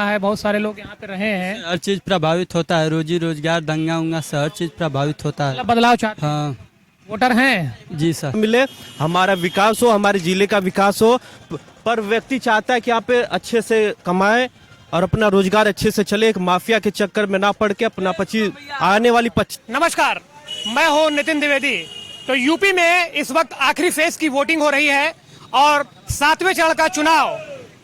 है, बहुत सारे लोग यहाँ पे रहे हैं। हर चीज प्रभावित होता है, रोजी रोजगार, दंगा उंगा से हर चीज प्रभावित होता है। मतलब बदलाव चाहते हैं, हाँ वोटर हैं। जी सर। मिले, हमारा विकास हो, हमारे जिले का विकास हो, पर व्यक्ति चाहता है कि आप अच्छे से कमाए और अपना रोजगार अच्छे से चले, एक माफिया के चक्कर में ना पड़ के अपना आने वाली नमस्कार, मैं हूँ नितिन द्विवेदी। तो यूपी में इस वक्त आखिरी फेज की वोटिंग हो रही है और 7वें चरण का चुनाव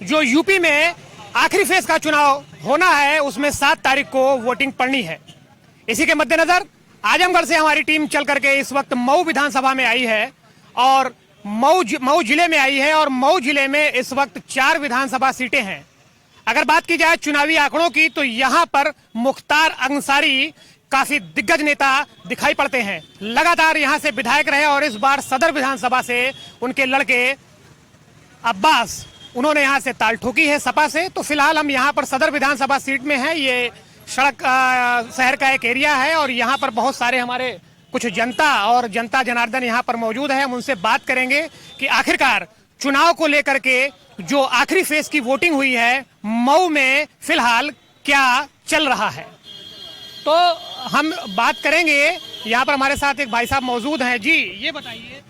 जो यूपी में आखिरी फेज का चुनाव होना है उसमें 7 तारीख को वोटिंग पड़नी है। इसी के मद्देनजर आजमगढ़ से हमारी टीम चल करके इस वक्त मऊ विधानसभा में आई है और मऊ जिले में आई है और मऊ जिले में इस वक्त 4 विधानसभा सीटें हैं। अगर बात की जाए चुनावी आंकड़ों की तो यहाँ पर मुख्तार अंसारी काफी दिग्गज नेता दिखाई पड़ते हैं। लगातार यहाँ से विधायक रहे और इस बार सदर विधानसभा से उनके लड़के अब्बास उन्होंने यहाँ से ताल ठोकी है सपा से। तो फिलहाल हम यहाँ पर सदर विधानसभा सीट में हैं। ये सड़क शहर का एक एरिया है और यहाँ पर बहुत सारे हमारे कुछ जनता और जनता जनार्दन यहाँ पर मौजूद है। हम उनसे बात करेंगे कि आखिरकार चुनाव को लेकर के जो आखिरी फेज की वोटिंग हुई है मऊ में फिलहाल क्या चल रहा है। तो हम बात करेंगे, यहाँ पर हमारे साथ एक भाई साहब मौजूद हैं। जी ये बताइए,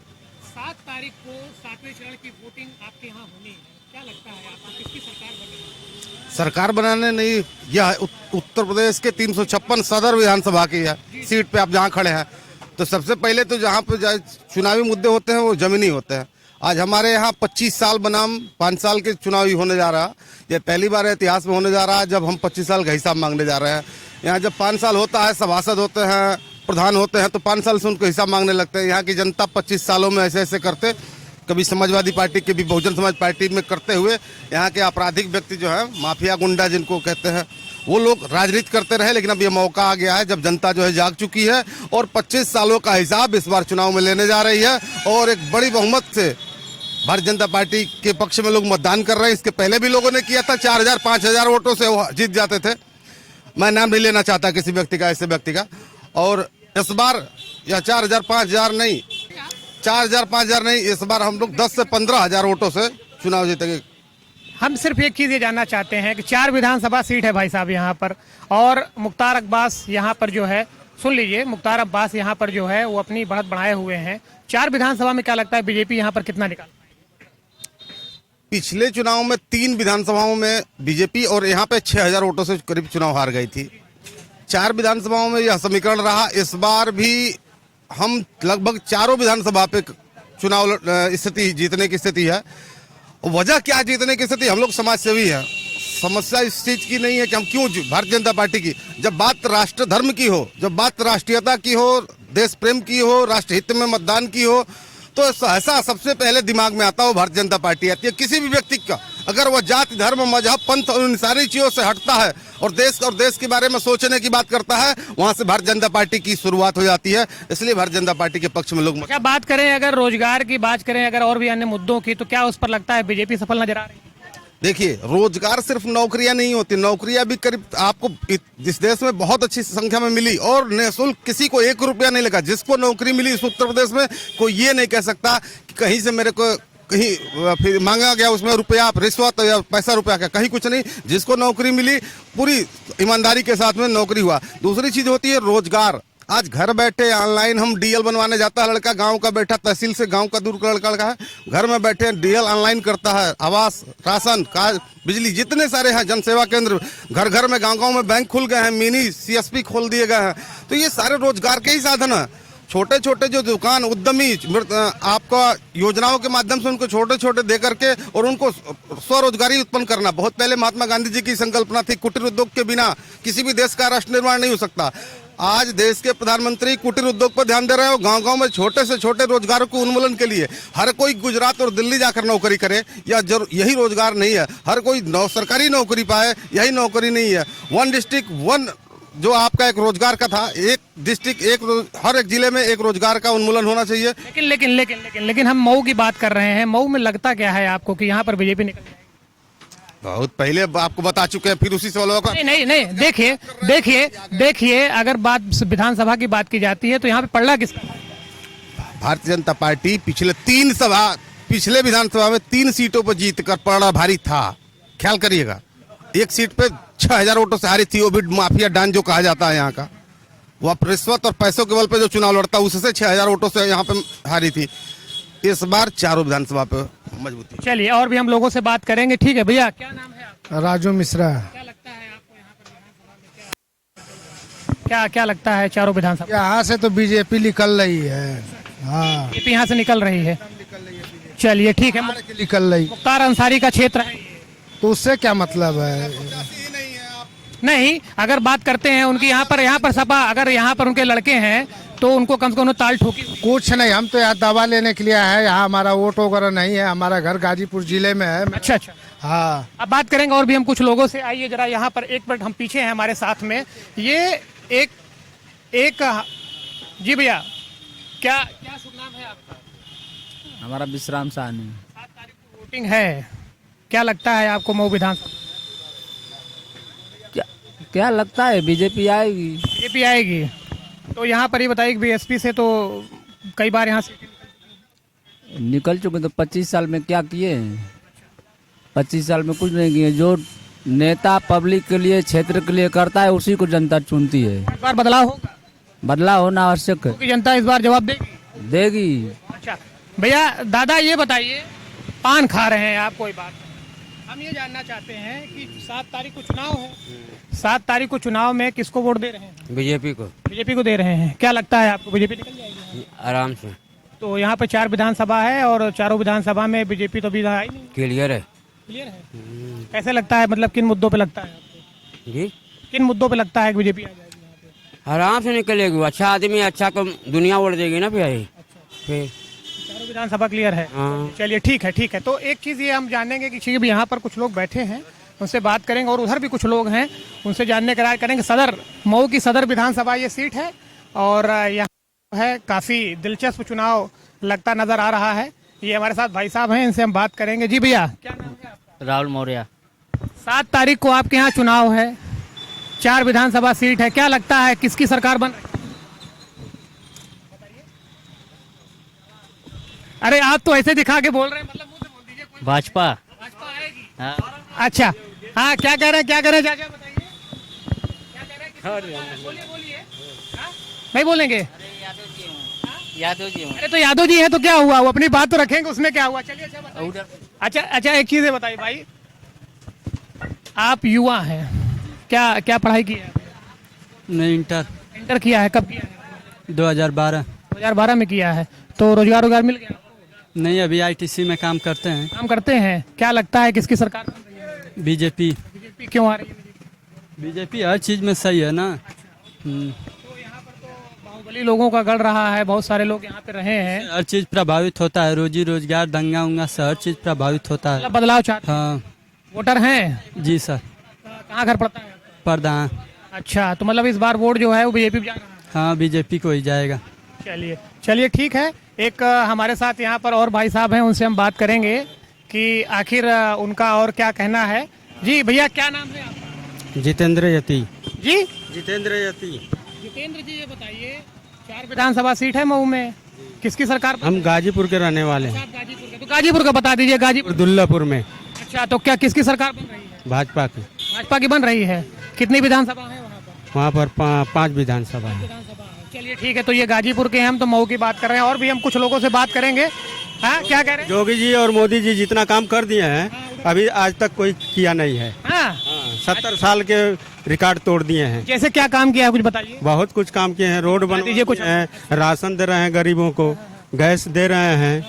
7 तारीख को 7वें चरण की वोटिंग आपके यहाँ होनी है, क्या लगता है आपको किसकी सरकार बनेगी? सरकार बनाने नहीं, यह उत्तर प्रदेश के 356 सदर विधानसभा की है सीट पे आप जहाँ खड़े हैं। तो सबसे पहले तो जहाँ पे चुनावी मुद्दे होते हैं वो जमीनी होते हैं। आज हमारे यहाँ 25 साल बनाम 5 साल के चुनावी होने जा रहा है। यह पहली बार इतिहास में होने जा रहा है जब हम 25 साल का हिसाब मांगने जा रहे हैं। यहाँ जब 5 साल होता है, सभासद होते हैं, प्रधान होते हैं, तो 5 साल से उनको हिसाब मांगने लगते हैं। यहाँ की जनता 25 सालों में ऐसे ऐसे करते, कभी समाजवादी पार्टी के भी बहुजन समाज पार्टी में करते हुए यहाँ के आपराधिक व्यक्ति जो है, माफिया गुंडा जिनको कहते हैं, वो लोग राजनीति करते रहे। लेकिन अब ये मौका आ गया है जब जनता जो है जाग चुकी है और 25 सालों का हिसाब इस बार चुनाव में लेने जा रही है और एक बड़ी बहुमत से भारतीय जनता पार्टी के पक्ष में लोग मतदान कर रहे हैं। इसके पहले भी लोगों ने किया था, 4000 5000 वोटों से वो जीत जाते थे। मैं नाम नहीं लेना चाहता किसी व्यक्ति का, ऐसे व्यक्ति का। और इस बार यह 4000 5000 नहीं, 4000 5000 नहीं, इस बार हम लोग 10 से 15,000 वोटों से चुनाव जीतेंगे। हम सिर्फ एक चीज ये जानना चाहते हैं कि 4 विधानसभा सीट है भाई साहब यहाँ पर और मुख्तार अब्बास यहाँ पर जो है, सुन लीजिए, मुख्तार अब्बास यहाँ पर जो है वो अपनी बढ़त बढ़ाए हुए हैं। 4 विधानसभा में क्या लगता है बीजेपी यहाँ पर कितना निकाल? पिछले चुनाव में 3 विधानसभाओं में बीजेपी और यहाँ पे 6000 वोटों से करीब चुनाव हार गई थी। 4 विधानसभाओं में यह समीकरण रहा। इस बार भी हम लगभग 4 विधानसभा पे चुनाव स्थिति जीतने की स्थिति है। वजह क्या जीतने की स्थिति? हम लोग समाज सेवी हैं। समस्या इस चीज की नहीं है कि हम क्यों भारतीय जनता पार्टी की, जब बात राष्ट्र धर्म की हो, जब बात राष्ट्रीयता की हो, देश प्रेम की हो, राष्ट्रहित में मतदान की हो, तो ऐसा सबसे पहले दिमाग में आता हो भारतीय जनता पार्टी आती है। किसी भी व्यक्ति का अगर वह जाति धर्म मजहब पंथ उन सारी चीजों से हटता है और देश के बारे में सोचने की बात करता है, वहां से भारतीय जनता पार्टी की शुरुआत हो जाती है। इसलिए भारतीय जनता पार्टी के पक्ष में लोग क्या बात करें, अगर रोजगार की बात करें, अगर और भी अन्य मुद्दों की, तो क्या उस पर लगता है बीजेपी सफल नजर आ रही है? देखिए, रोजगार सिर्फ नौकरियां नहीं होती, नौकरियां भी करीब आपको इस देश में बहुत अच्छी संख्या में मिली और निःशुल्क, किसी को 1 रुपया नहीं लगा। जिसको नौकरी मिली इस उत्तर प्रदेश में, कोई ये नहीं कह सकता कि कहीं से मेरे को कहीं फिर मांगा गया उसमें रुपया, रिश्वत या पैसा रुपया का, कहीं कुछ नहीं। जिसको नौकरी मिली पूरी ईमानदारी के साथ में नौकरी हुआ। दूसरी चीज होती है रोजगार। आज घर बैठे ऑनलाइन हम डीएल बनवाने जाता है लड़का, गांव का बैठा, तहसील से गांव का दूर का लड़का है, घर में बैठे डीएल ऑनलाइन करता है। आवास, राशन कार्ड, बिजली, जितने सारे हैं जन सेवा केंद्र, घर घर में, गांव गांव में बैंक खुल गए हैं, मिनी सीएसपी खोल दिए गए हैं। तो ये सारे रोजगार के ही साधन है। छोटे छोटे जो दुकान उद्यमी आपका योजनाओं के माध्यम से उनको छोटे छोटे दे करके और उनको स्वरोजगारी उत्पन्न करना। बहुत पहले महात्मा गांधी जी की संकल्पना थी, कुटीर उद्योग के बिना किसी भी देश का राष्ट्र निर्माण नहीं हो सकता। आज देश के प्रधानमंत्री कुटीर उद्योग पर ध्यान दे रहे हो। गांव-गांव में छोटे से छोटे रोजगारों को उन्मूलन के लिए हर कोई गुजरात और दिल्ली जाकर नौकरी करे, या यही रोजगार नहीं है। हर कोई सरकारी नौकरी पाए, यही नौकरी नहीं है। 1 डिस्ट्रिक्ट 1 जो आपका एक रोजगार का था, एक डिस्ट्रिक्ट हर एक जिले में एक रोजगार का उन्मूलन होना चाहिए। लेकिन लेकिन लेकिन लेकिन लेकिन हम मऊ की बात कर रहे हैं। मऊ में लगता क्या है आपको कि यहाँ पर बीजेपी निकल जाएगी? बहुत पहले आपको बता चुके हैं, फिर उसी सवालों का नहीं, देखिए अगर बात विधानसभा की बात की जाती है तो यहाँ पे पड़ना किसका? भारतीय जनता पार्टी पिछले विधानसभा में 3 सीटों पर जीत कर पड़ा भारी था। ख्याल करिएगा, एक सीट पे 6000 वोटों से हारी थी, वो भी माफिया डान जो कहा जाता है यहाँ का। वो आप रिश्वत और पैसों के बल पे जो चुनाव लड़ता है उससे 6000 वोटों से यहाँ पे हारी थी। इस बार चारों विधानसभा पे मजबूती। चलिए और भी हम लोगों से बात करेंगे। ठीक है भैया, क्या नाम है आपका? राजू मिश्रा। क्या लगता है आपको यहाँ पर विधानसभा में क्या लगता है चारों विधानसभा? यहाँ से तो बीजेपी निकल रही है। हाँ, बीजेपी यहाँ से निकल रही है। चलिए ठीक है। निकल रही, मुख्तार अंसारी का क्षेत्र है ये। तो उससे क्या मतलब है? नहीं, अगर बात करते हैं उनकी यहाँ पर सपा, अगर यहाँ पर उनके लड़के हैं तो उनको कम से कम ताल ठोकी। कुछ नहीं, हम तो यहाँ दवा लेने के लिए है। यहाँ हमारा वोट वगैरह नहीं है। हमारा घर गाजीपुर जिले में है। अच्छा अच्छा। हाँ, अब बात करेंगे और भी हम कुछ लोगों से। आइए जरा यहाँ पर एक मिनट, हम पीछे हैं हमारे साथ में ये एक जी भैया, क्या शुभ नाम है आपका? हमारा विश्राम साहनी। 7 तारीख को वोटिंग है, क्या लगता है आपको मऊ विधानसभा? क्या लगता है बीजेपी आएगी? बीजेपी आएगी। तो यहाँ पर ही बताइए, बीएसपी से तो कई बार यहाँ से निकल चुके, तो 25 साल में क्या किए? 25 साल में कुछ नहीं किए। जो नेता पब्लिक के लिए, क्षेत्र के लिए करता है उसी को जनता चुनती है। इस बार बदलाव होगा, बदलाव होना आवश्यक है। क्योंकि जनता इस बार जवाब देगी। अच्छा भैया, दादा ये बताइए, पान खा रहे हैं आप, कोई बात नहीं। हम ये जानना चाहते हैं कि 7 तारीख को चुनाव है, 7 तारीख को चुनाव में किसको वोट दे रहे हैं? बीजेपी को। बीजेपी को दे रहे हैं। क्या लगता है आपको, बीजेपी निकल जाएगी? आराम से। तो यहाँ पर 4 विधानसभा है और चारों विधानसभा में बीजेपी तो अभी आई नहीं। क्लियर है। क्लियर है। कैसे लगता है, मतलब किन मुद्दों पे लगता है आपको? जी, किन मुद्दों पे लगता है कि बीजेपी आ जाएगी यहाँ पे? आराम से निकलेगी। अच्छा आदमी अच्छा को दुनिया वोट देगी ना फिर। फिर चारों विधानसभा क्लियर है। हाँ। चलिए ठीक है, ठीक है। तो एक चीज़ ये हम जानेंगे कि ठीक है, यहाँ पर कुछ लोग बैठे हैं, उनसे बात करेंगे और उधर भी कुछ लोग हैं, उनसे जानने का राय करेंगे। सदर मऊ की सदर विधानसभा ये सीट है और यहाँ है काफ़ी दिलचस्प चुनाव लगता नजर आ रहा है। ये हमारे साथ भाई साहब हैं, इनसे हम बात करेंगे। जी भैया, क्या नाम है आपका? राहुल मौर्य। 7 तारीख को आपके यहाँ चुनाव है, 4 विधानसभा सीट है, क्या लगता है किसकी सरकार बन? अरे आप तो ऐसे दिखा के बोल रहे हैं, मतलब मुंह से बोल दीजिए। कोई भाजपा। भाजपा आएगी। हाँ। अच्छा, हाँ, क्या कह रहे हैं चाचा, बताइए क्या कह रहे हैं? बोलिए। हाँ? नहीं बोलेंगे? यादव जी। अरे तो यादव जी है तो क्या हुआ, वो अपनी बात तो रखेंगे, उसमें क्या हुआ? चलिए अच्छा बताइए। अच्छा, एक चीज बताइए भाई, आप युवा हैं, क्या पढ़ाई की है? नहीं, इंटर किया है। कब किया है? 2012 में किया है। तो रोजगार मिल गया? नहीं, अभी आईटीसी में काम करते हैं। क्या लगता है किसकी सरकार बन रही है? बीजेपी। बीजेपी क्यों आ रही है? बीजेपी हर चीज में सही है ना। तो यहाँ पर तो बाहुबली लोगों का गढ़ रहा है, बहुत सारे लोग यहाँ पे रहे हैं। हर चीज प्रभावित होता है, रोजी रोजगार, दंगा उंगा से हर चीज प्रभावित होता है। मतलब बदलाव चाहते हैं। हाँ वोटर हैं? जी सर। कहाँ घर पड़ता है? प्रधान। अच्छा, तो मतलब इस बार वोट जो है वो बीजेपी जा रहा है? हाँ, बीजेपी को ही जाएगा। चलिए ठीक है। एक हमारे साथ यहाँ पर और भाई साहब हैं, उनसे हम बात करेंगे कि आखिर उनका और क्या कहना है। जी भैया, क्या नाम है आपका? जितेंद्र यति। जी जितेंद्र यति। जितेंद्र जी, ये बताइए, 4 विधानसभा सीट है मऊ में, किसकी सरकार? हम गाजीपुर के रहने वाले हैं। गाजीपुर के, तो गाजीपुर का बता दीजिए। गाजीपुर, दुल्लापुर में। अच्छा, तो क्या किसकी सरकार बन रही है? भाजपा की। भाजपा की बन रही है। कितनी विधानसभा है वहाँ पर? वहाँ पर 5 विधानसभा है। चलिए ठीक है। तो ये गाजीपुर के हैं, हम तो मऊ की बात कर रहे हैं और भी हम कुछ लोगों से बात करेंगे। हाँ, क्या कह रहे हैं? योगी जी और मोदी जी जितना काम कर दिए हैं अभी आज तक कोई किया नहीं है। हाँ, 70 साल के रिकॉर्ड तोड़ दिए हैं। जैसे क्या काम किया है, कुछ बताइए। बहुत कुछ काम किए हैं, रोड बना दीजिए कुछ। हैं, राशन दे रहे हैं गरीबों को, गैस दे रहे हैं,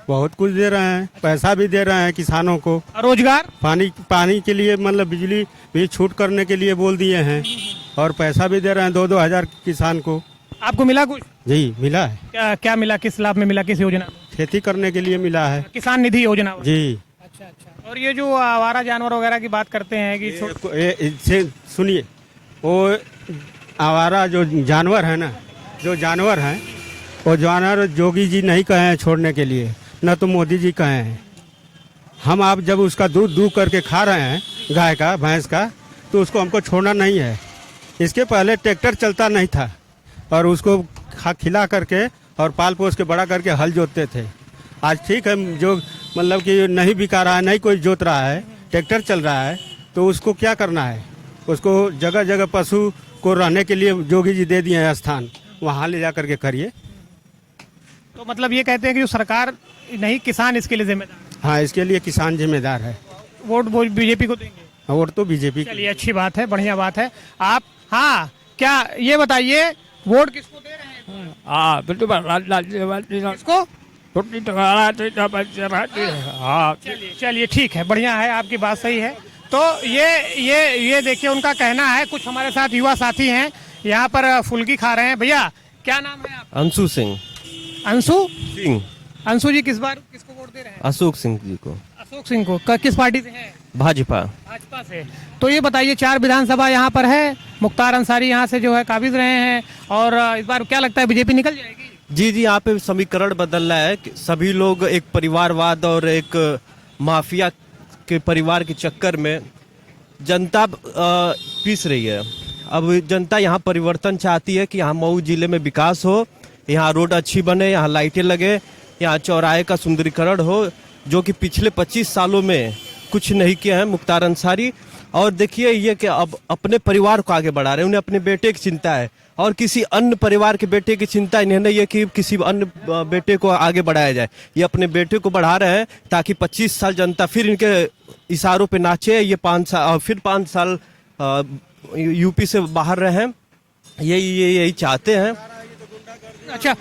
बहुत कुछ दे रहे हैं, पैसा भी दे रहे हैं किसानों को। रोजगार, पानी के लिए मतलब बिजली भी छूट करने के लिए बोल दिए हैं और पैसा भी दे रहे हैं 2-2 हजार किसान को। आपको मिला कुछ? जी मिला है। क्या मिला, किस लाभ में मिला, किस योजना? खेती करने के लिए मिला है। किसान निधि योजना। जी। अच्छा। और ये जो आवारा जानवर वगैरह की बात करते हैं कि इससे सुनिए, वो आवारा जो जानवर है ना, जो जानवर हैं वो जानवर योगी जी नहीं कहे हैं छोड़ने के लिए, न तो मोदी जी कहे हैं। हम आप जब उसका दूध दूध करके खा रहे हैं, गाय का, भैंस का, तो उसको हमको छोड़ना नहीं है। इसके पहले ट्रैक्टर चलता नहीं था और उसको खिला करके और पाल पोस के बड़ा करके हल जोतते थे। आज ठीक है, जो मतलब कि नहीं बिका रहा है, नहीं कोई जोत रहा है, ट्रैक्टर चल रहा है, तो उसको क्या करना है, उसको जगह जगह पशु को रहने के लिए जोगी जी दे दिए हैं स्थान, वहाँ ले जा करके करिए। तो मतलब ये कहते हैं कि जो सरकार नहीं, किसान इसके लिए जिम्मेदार है। हाँ, इसके लिए किसान जिम्मेदार है। वोट बीजेपी को देंगे। वोट तो बीजेपी चलिए, अच्छी बात है, बढ़िया बात है। आप हाँ, क्या ये बताइए, वोट किसको दे रहे हैं? हाँ किसको? चलिए ठीक है, बढ़िया है, आपकी बात सही है। तो ये देखिए, उनका कहना है। कुछ हमारे साथ युवा साथी हैं, यहाँ पर फुल्की खा रहे हैं। भैया क्या नाम है आप? अंशु सिंह। अंशु सिंह। अंशु जी किस बार किसको वोट दे रहे हैं? अशोक सिंह जी को। अशोक सिंह को। किस पार्टी से है? भाजपा। भाजपा से। तो ये बताइए, 4 विधानसभा यहाँ पर है, मुख्तार अंसारी यहाँ से जो है काबिज रहे हैं, और इस बार क्या लगता है बीजेपी निकल जाएगी? जी जी, यहाँ पे समीकरण बदल रहा है कि सभी लोग एक परिवारवाद और एक माफिया के परिवार के चक्कर में जनता पीस रही है। अब जनता यहाँ परिवर्तन चाहती है कि यहाँ मऊ जिले में विकास हो, यहाँ रोड अच्छी बने, यहाँ लाइटें लगे, यहाँ चौराहे का सुंदरीकरण हो, जो कि पिछले 25 सालों में कुछ नहीं किया है मुख्तार अंसारी। और देखिए ये कि अब अपने परिवार को आगे बढ़ा रहे हैं, उन्हें अपने बेटे की चिंता है, और किसी अन्य परिवार के बेटे की चिंता इन्हें नहीं है कि किसी अन्य बेटे को आगे बढ़ाया जाए। ये अपने बेटे को बढ़ा रहे हैं ताकि 25 साल जनता फिर इनके इशारों पे नाचे। ये 5 साल फिर 5 साल यूपी से बाहर रहे, यही चाहते हैं। अच्छा,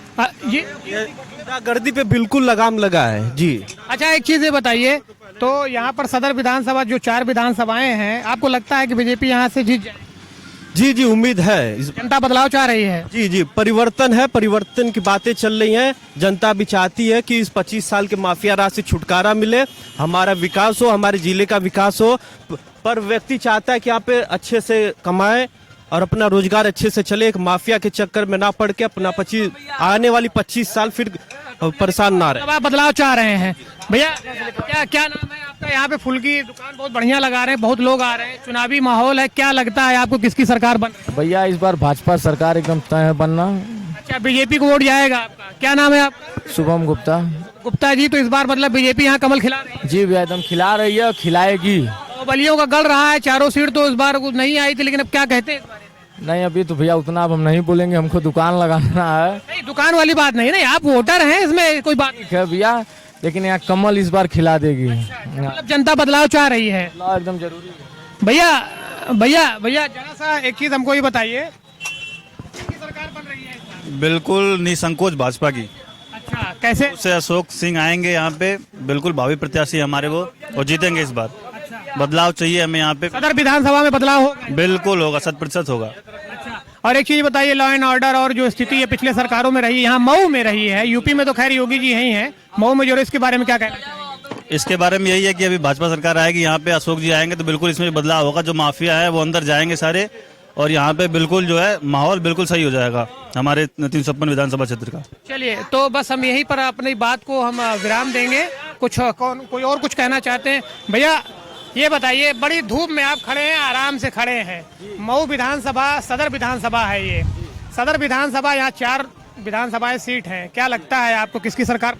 ये गुंडागर्दी पे बिल्कुल लगाम लगा है जी। अच्छा, एक चीज ये बताइए, तो यहाँ पर सदर विधानसभा जो 4 विधानसभाएं हैं, आपको लगता है कि बीजेपी यहाँ से जीत जाएगी? जी जी, उम्मीद है। जनता बदलाव चाह रही है। जी जी, परिवर्तन है, परिवर्तन की बातें चल रही हैं। जनता भी चाहती है कि इस 25 साल के माफिया राज से छुटकारा मिले, हमारा विकास हो, हमारे जिले का विकास हो। पर व्यक्ति चाहता है कि यहाँ पे अच्छे से कमाए और अपना रोजगार अच्छे से चले, एक माफिया के चक्कर में ना पड़ के अपना आने वाली 25 साल फिर परेशान ना रहे। आप बदलाव चाह रहे हैं। भैया क्या नाम है आपका? यहाँ पे फुल की दुकान बहुत बढ़िया लगा रहे हैं, बहुत लोग आ रहे हैं, चुनावी माहौल है, क्या लगता है आपको किसकी सरकार बन? भैया इस बार भाजपा सरकार एकदम तय है बनना। अच्छा, बीजेपी को वोट जाएगा आपका? क्या नाम है आपका? शुभम गुप्ता। गुप्ता जी, तो इस बार मतलब बीजेपी यहाँ कमल खिला रही है? जी भैया, एकदम खिला रही है, खिलाएगी। तो बलियों का गढ़ रहा है, 4 सीट तो इस बार नहीं आई थी, लेकिन अब क्या कहते हैं इस बारे में? नहीं अभी तो भैया उतना अब हम नहीं बोलेंगे, हमको दुकान लगाना है। नहीं, दुकान वाली बात नहीं, नहीं आप वोटर हैं, इसमें कोई बात ठीक है भैया, लेकिन यहाँ कमल इस बार खिला देगी। मतलब जनता बदलाव चाह रही है, एकदम जरूरी है। भैया जरा सा एक चीज हमको ये बताइए, किसकी सरकार बन रही है इस बार? बिल्कुल निसंकोच भाजपा की। अच्छा, कैसे? उससे अशोक सिंह आएंगे यहाँ पे, बिल्कुल भावी प्रत्याशी हमारे वो, और जीतेंगे इस बार। बदलाव चाहिए हमें यहाँ पे। सदर विधानसभा में बदलाव होगा? बिल्कुल होगा, 100% होगा। अच्छा, और एक चीज बताइए, लॉ एंड ऑर्डर और जो स्थिति है पिछले सरकारों में रही, यहाँ मऊ में रही है, यूपी में तो खैर योगी जी ही हैं, मऊ में जो इसके बारे में क्या कहना चाहेंगे? इसके बारे में यही है कि अभी भाजपा सरकार आएगी यहाँ पे, अशोक जी आएंगे तो बिल्कुल इसमें बदलाव होगा। जो माफिया है वो अंदर जाएंगे सारे, और यहाँ पे बिल्कुल जो है माहौल बिल्कुल सही हो जाएगा हमारे 356 विधानसभा क्षेत्र का। चलिए, तो बस हम यहीं पर अपनी बात को हम विराम देंगे। कोई और कुछ कहना चाहते हैं? भैया ये बताइए, बड़ी धूप में आप खड़े हैं, आराम से खड़े हैं, मऊ विधानसभा सदर विधानसभा है ये, सदर विधानसभा, यहाँ 4 विधानसभाएं सीट हैं, क्या लगता है आपको किसकी सरकार?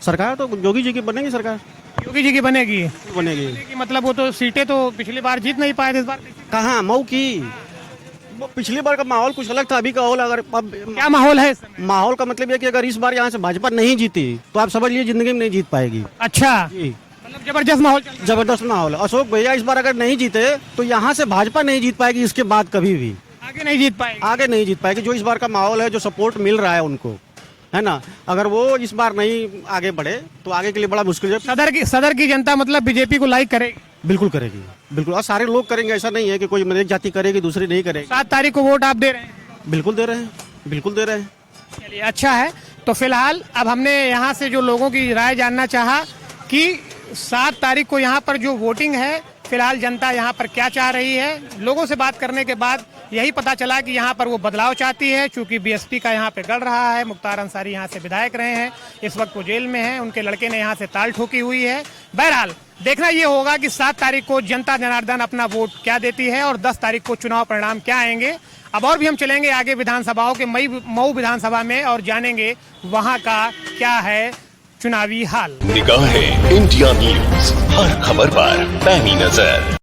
सरकार तो योगी जी की बनेगी, सरकार योगी जी की बनेगी। बनेगी। मतलब वो तो सीटें तो पिछली बार जीत नहीं पाए थे, इस बार कहाँ मऊ की? पिछली बार का माहौल कुछ अलग था, अभी का माहौल अगर अब क्या माहौल है इस समय? माहौल का मतलब है कि अगर इस बार यहाँ से भाजपा नहीं जीती तो आप समझ लीजिए जिंदगी में नहीं जीत पाएगी। अच्छा, जी, मतलब जबरदस्त माहौल चल रहा है। जबरदस्त माहौल। अशोक भैया इस बार अगर नहीं जीते तो यहाँ से भाजपा नहीं जीत पाएगी, इसके बाद कभी भी आगे नहीं जीत पाएगी। आगे नहीं जीत पाएगी। जो इस बार का माहौल है, जो सपोर्ट मिल रहा है उनको, है ना, अगर वो इस बार नहीं आगे बढ़े तो आगे के लिए बड़ा मुश्किल है। सदर की जनता मतलब बीजेपी को लाइक करेगी? बिल्कुल करेगी, बिल्कुल, और सारे लोग करेंगे, ऐसा नहीं है कि कोई एक जाति करेगी दूसरी नहीं करेगी। 7 तारीख को वोट आप दे रहे हैं? बिल्कुल दे रहे हैं, बिल्कुल दे रहे हैं। चलिए, अच्छा है। तो फिलहाल अब हमने यहाँ से जो लोगों की राय जानना चाहा कि 7 तारीख को यहाँ पर जो वोटिंग है, फिलहाल जनता यहाँ पर क्या चाह रही है। लोगों से बात करने के बाद यही पता चला कि यहाँ पर वो बदलाव चाहती है, चूंकि बीएसपी का यहाँ पे गढ़ रहा है। मुख्तार अंसारी यहाँ से विधायक रहे हैं, इस वक्त वो जेल में हैं, उनके लड़के ने यहाँ से ताल ठोकी हुई है। बहरहाल देखना ये होगा कि 7 तारीख को जनता जनार्दन अपना वोट क्या देती है और 10 तारीख को चुनाव परिणाम क्या आएंगे। अब और भी हम चलेंगे आगे विधानसभाओं के, मऊ विधानसभा में, और जानेंगे वहाँ का क्या है चुनावी हाल। निगाहें इंडिया न्यूज, हर खबर पर पैनी नजर।